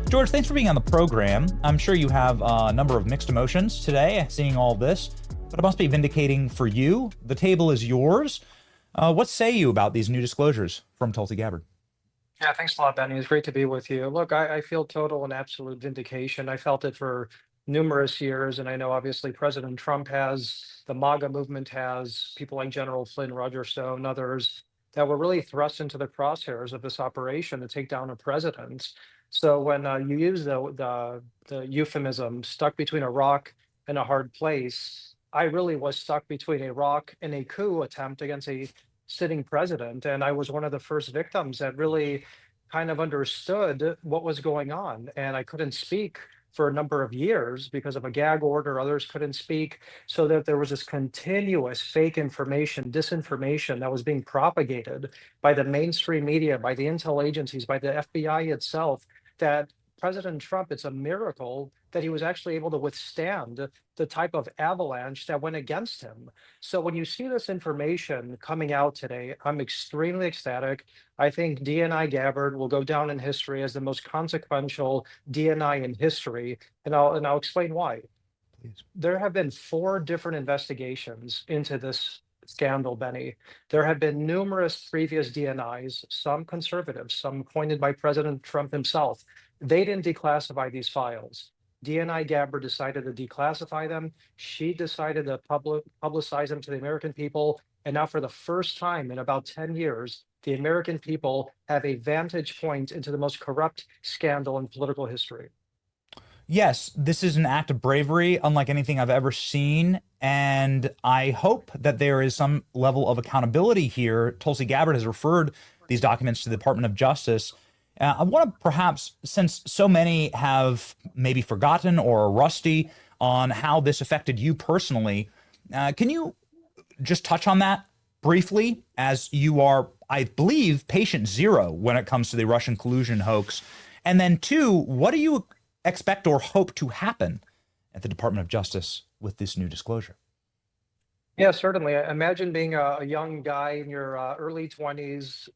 George, thanks for being on the program. I'm sure you have a number of mixed emotions today, seeing all this, but it must be vindicating for you. The table is yours. What say you about these new disclosures from Tulsi Gabbard? Yeah, thanks a lot, Benny. It's great to be with you. Look, I feel total and absolute vindication. I felt it for numerous years, and I know obviously President Trump has, the MAGA movement has, people like General Flynn, Roger Stone, others that were really thrust into the crosshairs of this operation to take down a president. So when you use the euphemism "stuck between a rock and a hard place," I really was stuck between a rock and a coup attempt against a sitting president. And I was one of the first victims that really kind of understood what was going on. And I couldn't speak for a number of years because of a gag order. Others couldn't speak. So that there was this continuous fake information, disinformation that was being propagated by the mainstream media, by the intel agencies, by the FBI itself, that President Trump, it's a miracle that he was actually able to withstand the type of avalanche that went against him. So when you see this information coming out today, I'm extremely ecstatic. I think DNI Gabbard will go down in history as the most consequential DNI in history, and I'll explain why. Please. There have been 4 different investigations into this scandal, Benny. There have been numerous previous DNIs, some conservative, some appointed by President Trump himself. They didn't declassify these files. DNI Gabbard decided to declassify them. She decided to publicize them to the American people. And now, for the first time in about 10 years, the American people have a vantage point into the most corrupt scandal in political history. Yes, this is an act of bravery unlike anything I've ever seen, and I hope that there is some level of accountability here. Tulsi Gabbard has referred these documents to the Department of Justice. I want to perhaps, since so many have maybe forgotten or are rusty on how this affected you personally, can you just touch on that briefly, as you are, I believe, patient zero when it comes to the Russian collusion hoax? And then two, what do you expect or hope to happen at the Department of Justice with this new disclosure? Yeah, certainly. Imagine being a young guy in your early 20s,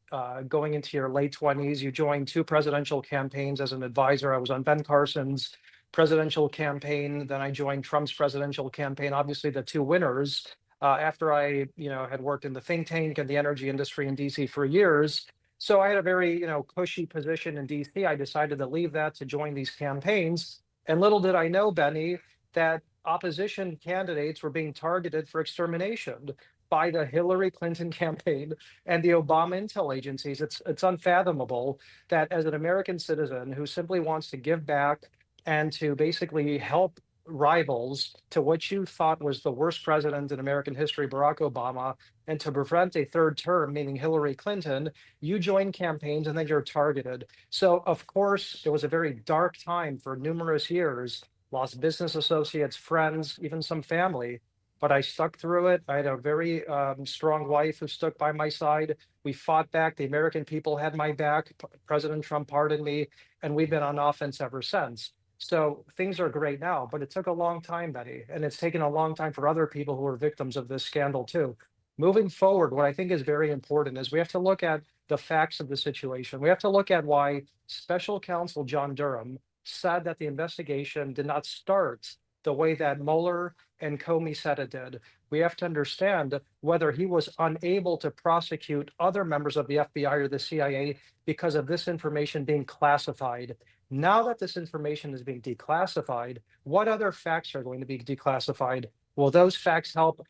going into your late 20s. You joined 2 presidential campaigns as an advisor. I was on Ben Carson's presidential campaign. Then I joined Trump's presidential campaign. Obviously, the 2 winners. After I, had worked in the think tank and the energy industry in DC for years. So I had a very, cushy position in DC. I decided to leave that to join these campaigns. And little did I know, Benny, that opposition candidates were being targeted for extermination by the Hillary Clinton campaign and the Obama intel agencies. It's unfathomable that, as an American citizen who simply wants to give back and to basically help rivals to what you thought was the worst president in American history, Barack Obama, and to prevent a third term, meaning Hillary Clinton, you join campaigns and then you're targeted. So, of course, it was a very dark time for numerous years. Lost business associates, friends, even some family. But I stuck through it. I had a very strong wife who stuck by my side. We fought back. The American people had my back. President Trump pardoned me, and we've been on offense ever since. So things are great now, but it took a long time, Betty, and it's taken a long time for other people who are victims of this scandal too. Moving forward, what I think is very important is we have to look at the facts of the situation. We have to look at why Special Counsel John Durham said that the investigation did not start the way that Mueller and Comey said it did. We have to understand whether he was unable to prosecute other members of the FBI or the CIA because of this information being classified. Now that this information is being declassified, what other facts are going to be declassified? Will those facts help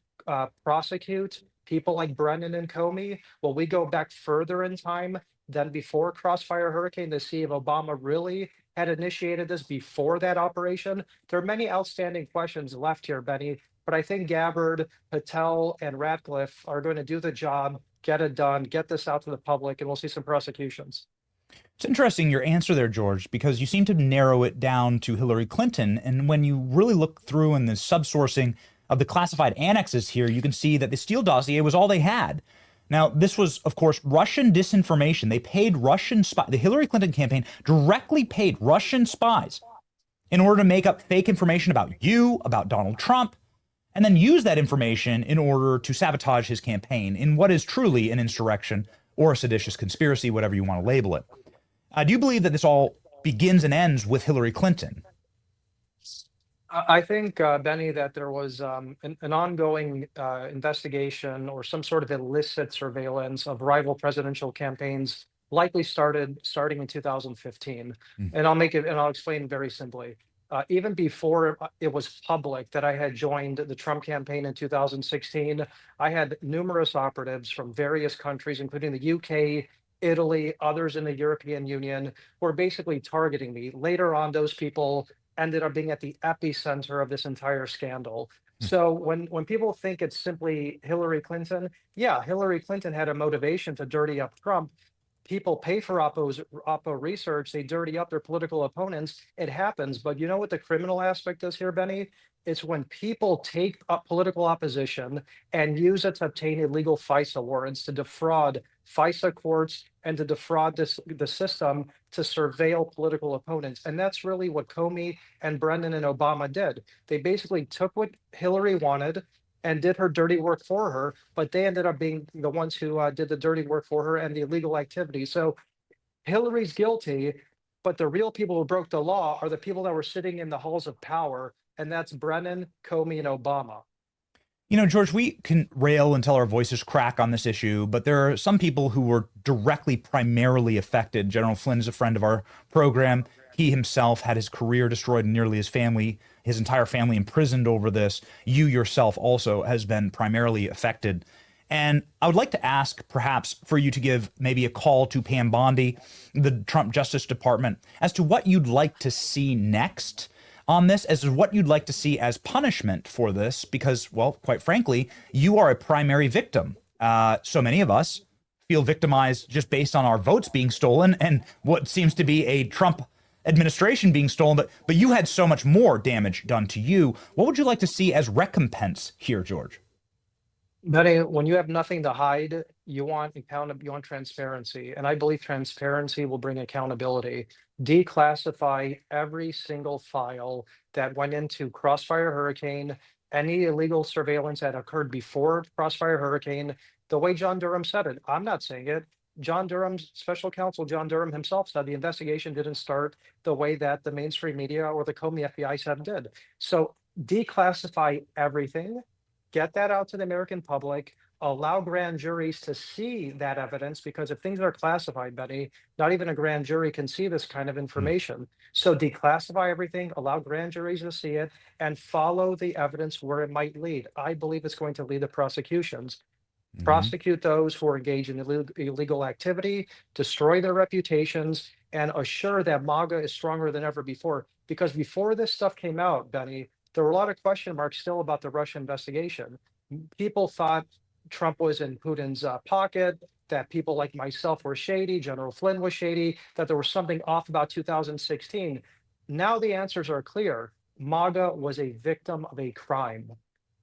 prosecute people like Brennan and Comey? Will we go back further in time than before Crossfire Hurricane to see if Obama really had initiated this before that operation? There are many outstanding questions left here, Benny, but I think Gabbard, Patel, and Ratcliffe are going to do the job, get it done, get this out to the public, and we'll see some prosecutions. It's interesting your answer there, George, because you seem to narrow it down to Hillary Clinton. And when you really look through in the subsourcing of the classified annexes here, you can see that the Steele dossier was all they had. Now, this was, of course, Russian disinformation. They paid Russian spies. The Hillary Clinton campaign directly paid Russian spies in order to make up fake information about you, about Donald Trump, and then use that information in order to sabotage his campaign in what is truly an insurrection or a seditious conspiracy, whatever you want to label it. Do you believe that this all begins and ends with Hillary Clinton. I think, Benny, that there was an ongoing investigation or some sort of illicit surveillance of rival presidential campaigns, likely starting in 2015. Mm. And I'll explain very simply. Even before it was public that I had joined the Trump campaign in 2016, I had numerous operatives from various countries, including the UK, Italy, others in the European Union, who were basically targeting me. Later on, those people ended up being at the epicenter of this entire scandal. So when people think it's simply Hillary Clinton, yeah, Hillary Clinton had a motivation to dirty up Trump. People pay for Oppo research, they dirty up their political opponents. It happens. But you know what the criminal aspect is here, Benny? It's when people take up political opposition and use it to obtain illegal FISA warrants to defraud FISA courts and to defraud the system to surveil political opponents. And that's really what Comey and Brennan and Obama did. They basically took what Hillary wanted and did her dirty work for her, but they ended up being the ones who did the dirty work for her and the illegal activity. So Hillary's guilty, but the real people who broke the law are the people that were sitting in the halls of power, and that's Brennan, Comey, and Obama. You know, George, we can rail until our voices crack on this issue, but there are some people who were directly, primarily affected. General Flynn is a friend of our program. He himself had his career destroyed and nearly his entire family imprisoned over this. You yourself also has been primarily affected. And I would like to ask, perhaps, for you to give maybe a call to Pam Bondi, the Trump Justice Department, as to what you'd like to see next on this, as to what you'd like to see as punishment for this, because, well, quite frankly, you are a primary victim. So many of us feel victimized just based on our votes being stolen and what seems to be a Trump administration being stolen, but you had so much more damage done to you. What would you like to see as recompense here, George? Benny, when you have nothing to hide, you want accountability, you want transparency. And I believe transparency will bring accountability. Declassify every single file that went into Crossfire Hurricane, any illegal surveillance that occurred before Crossfire Hurricane, the way John Durham said it. I'm not saying it. John Durham's special counsel, John Durham himself, said the investigation didn't start the way that the mainstream media or the Comey FBI said did. So declassify everything. Get that out to the American public, allow grand juries to see that evidence, because if things are classified, Betty, not even a grand jury can see this kind of information. So declassify everything, allow grand juries to see it, and follow the evidence where it might lead. I believe it's going to lead to prosecutions. Prosecute those who are engaged in illegal activity, destroy their reputations, and assure that MAGA is stronger than ever before. Because before this stuff came out, Benny, there were a lot of question marks still about the Russia investigation. People thought Trump was in Putin's pocket, that people like myself were shady, General Flynn was shady, that there was something off about 2016. Now the answers are clear. MAGA was a victim of a crime.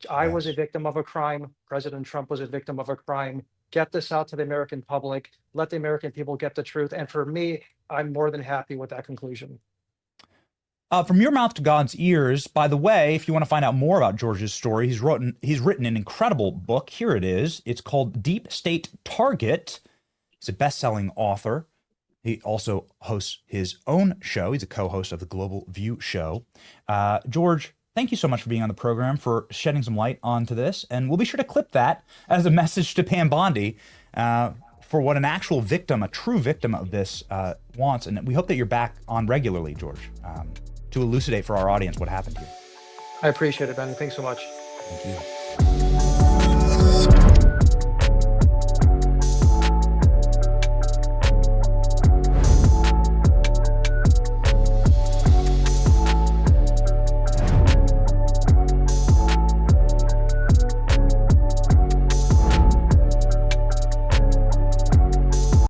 I was a victim of a crime. President Trump was a victim of a crime. Get this out to the American public. Let the American people get the truth. And for me, I'm more than happy with that conclusion. From your mouth to God's ears. By the way, if you want to find out more about George's story, he's written an incredible book. Here it is. It's called Deep State Target. He's a best-selling author. He also hosts his own show. He's a co-host of the Global View show. George, thank you so much for being on the program, for shedding some light onto this. And we'll be sure to clip that as a message to Pam Bondi for what an actual victim, a true victim of this wants. And we hope that you're back on regularly, George, to elucidate for our audience what happened here. I appreciate it, Ben. Thanks so much. Thank you.